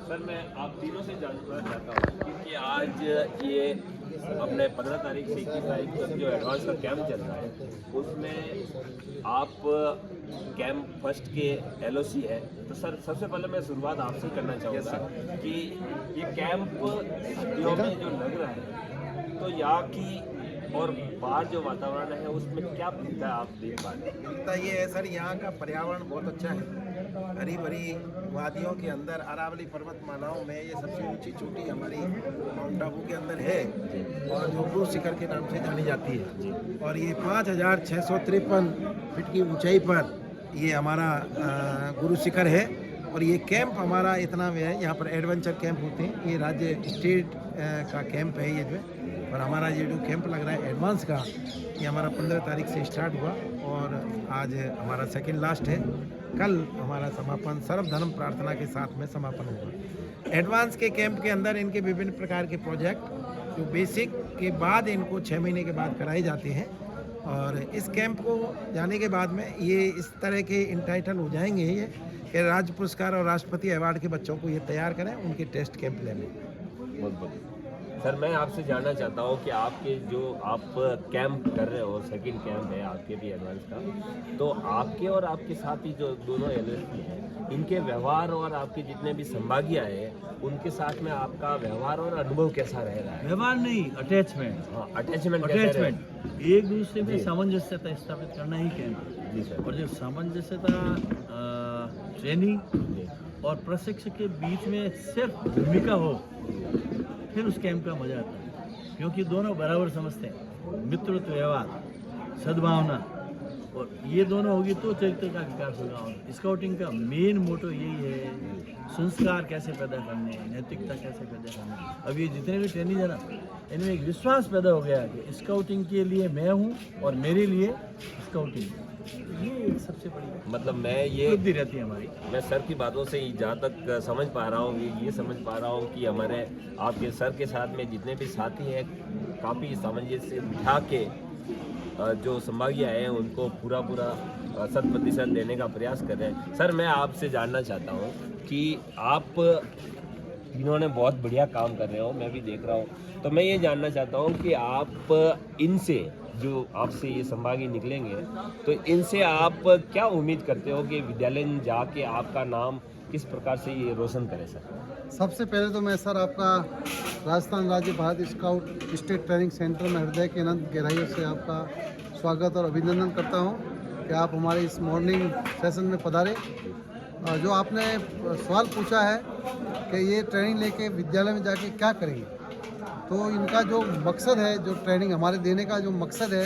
Sir मैं आप तीनों से जानना चाहता हूँ क्योंकि आज ये अपने 15 तारीख से 21 तारीख तक जो एडवांस का कैंप चल रहा है उसमें आप कैंप फर्स्ट के एलओसी है। तो सर सबसे पहले मैं शुरुआत आपसे करना चाहूँगा कि ये कैंप सर्दियों में जो लग रहा है तो यहाँ की और बाहर जो वातावरण है उसमें क्या भिन्नता आप देख पा रहे हैं? भिन्नता ये है सर, यहाँ का पर्यावरण बहुत अच्छा है। हरी भरी वादियों के अंदर अरावली पर्वतमालाओं में ये सबसे ऊंची चोटी हमारी माउंट आबू के अंदर है और जो गुरु शिखर के नाम से जानी जाती है। और ये 5,653 फीट की ऊंचाई पर ये हमारा गुरु शिखर है। और ये कैंप हमारा इतना में है, यहाँ पर एडवेंचर कैंप होते हैं। ये राज्य स्टेट का कैंप है ये जो, और हमारा ये जो कैंप लग रहा है एडवांस का, ये हमारा 15 तारीख से स्टार्ट हुआ और आज हमारा सेकंड लास्ट है। कल हमारा समापन सर्वधर्म प्रार्थना के साथ में समापन होगा। एडवांस के कैंप के अंदर इनके विभिन्न प्रकार के प्रोजेक्ट जो बेसिक के बाद इनको 6 महीने के बाद कराए जाते हैं। और इस कैंप को जाने के बाद में ये इस तरह के इंटाइटल हो जाएंगे ये कि राज्य पुरस्कार और राष्ट्रपति अवार्ड के बच्चों को ये तैयार करें उनके टेस्ट कैंप लेने। बहुत बहुत सर मैं आपसे जानना चाहता हूँ कि आपके जो आप कैंप कर रहे हो, सेकंड कैंप है आपके भी एडवांस का, तो आपके और आपके साथी जो दोनों एलएलसी हैं इनके व्यवहार और आपके जितने भी संभागी आए हैं उनके साथ में आपका व्यवहार और अनुभव कैसा रह रहा है? व्यवहार नहीं, अटैचमेंट। हाँ, अटैचमेंट एक दूसरे में सामंजस्यता स्थापित करना ही कैंप है। जी सर। और जब सामंजस्यता ट्रेनिंग और प्रशिक्षक के बीच में सिर्फ भूमिका हो फिर उस कैंप का मजा आता है, क्योंकि दोनों बराबर समझते हैं। मित्रत्व, व्यवहार, सद्भावना, और ये दोनों होगी तो चरित्र का विकास होगा। और स्काउटिंग का मेन मोटो यही है, संस्कार कैसे पैदा करने, नैतिकता कैसे पैदा करने। अब ये जितने भी ट्रेनिंग है ना, इनमें एक विश्वास पैदा हो गया कि स्काउटिंग के लिए मैं हूँ और मेरे लिए स्काउटिंग। ये एक सबसे बड़ी मतलब मैं ये उपलब्धि रहती है हमारी। मैं सर की बातों से जहाँ तक समझ पा रहा हूँ, ये समझ पा रहा हूँ कि हमारे आपके सर के साथ में जितने भी साथी हैं काफ़ी सामंजस्य बिठा के जो संभागी आए हैं उनको पूरा 100% देने का प्रयास कर रहे हैं। सर मैं आपसे जानना चाहता हूँ कि आप इन्होंने बहुत बढ़िया काम कर रहे हो, मैं भी देख रहा हूँ, तो मैं ये जानना चाहता हूँ कि आप इनसे जो आपसे ये संभागी निकलेंगे तो इनसे आप क्या उम्मीद करते हो कि विद्यालय में जाके आपका नाम किस प्रकार से ये रोशन करे सर? सबसे पहले तो मैं सर आपका राजस्थान राज्य Bharat scout state training centre में हृदय के अनंत गहराइयों से आपका स्वागत और अभिनंदन करता हूं कि आप हमारे इस मॉर्निंग सेशन में पधारे। जो आपने सवाल पूछा है कि ये ट्रेनिंग लेके विद्यालय में जाके क्या करेंगे, तो इनका जो मकसद है, जो ट्रेनिंग हमारे देने का जो मकसद है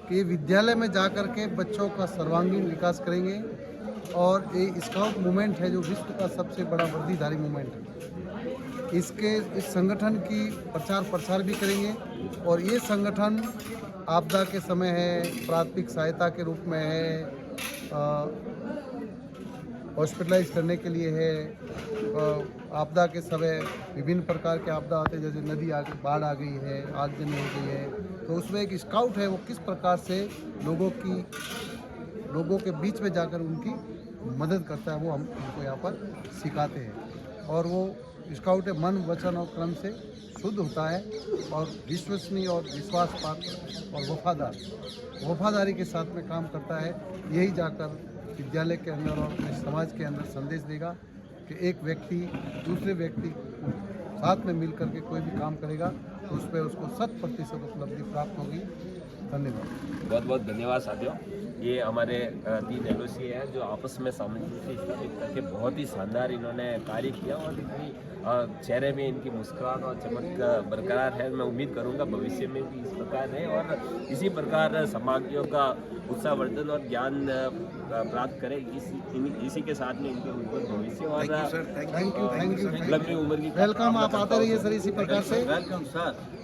कि विद्यालय में जा कर के बच्चों का सर्वांगीण विकास करेंगे। और ये स्काउट मूवमेंट है जो विश्व का सबसे बड़ा वर्दीधारी मूवमेंट है, इस संगठन की प्रचार प्रसार भी करेंगे। और ये संगठन आपदा के समय है, प्राथमिक सहायता के रूप में है, हॉस्पिटलाइज करने के लिए है, आपदा के समय विभिन्न प्रकार के आपदा आते हैं, जैसे नदी आ गई, बाढ़ आ गई है, आगजनी हो गई है, तो उसमें एक स्काउट है वो किस प्रकार से लोगों के बीच में जाकर उनकी मदद करता है, वो हम उनको यहाँ पर सिखाते हैं। और वो स्काउट है मन, वचन और कर्म से शुद्ध होता है और विश्वसनीय और विश्वास पात्र और वफादारी के साथ में काम करता है। यही जाकर विद्यालय के अंदर और अपने समाज के अंदर संदेश देगा कि एक व्यक्ति दूसरे व्यक्ति साथ में मिल करके कोई भी काम करेगा तो उस पर उसको 100% उपलब्धि प्राप्त होगी। धन्यवाद। बहुत बहुत धन्यवाद साथियों। ये हमारे 3 एलओसी हैं जो आपस में सामंजस्य स्थापित करके बहुत ही शानदार इन्होंने कार्य किया और इतनी चेहरे में इनकी मुस्कुराहट और चमक बरकरार है। मैं उम्मीद करूंगा भविष्य में भी इस प्रकार रहे और इसी प्रकार समाजियों का उत्साहवर्धन और ज्ञान प्राप्त करें। इसी के साथ में इनके उज्जवल भविष्य और थैंक यू लंबी उम्र की वेलकम। आप आते रहिए सर इसी प्रकार से। Welcome sir.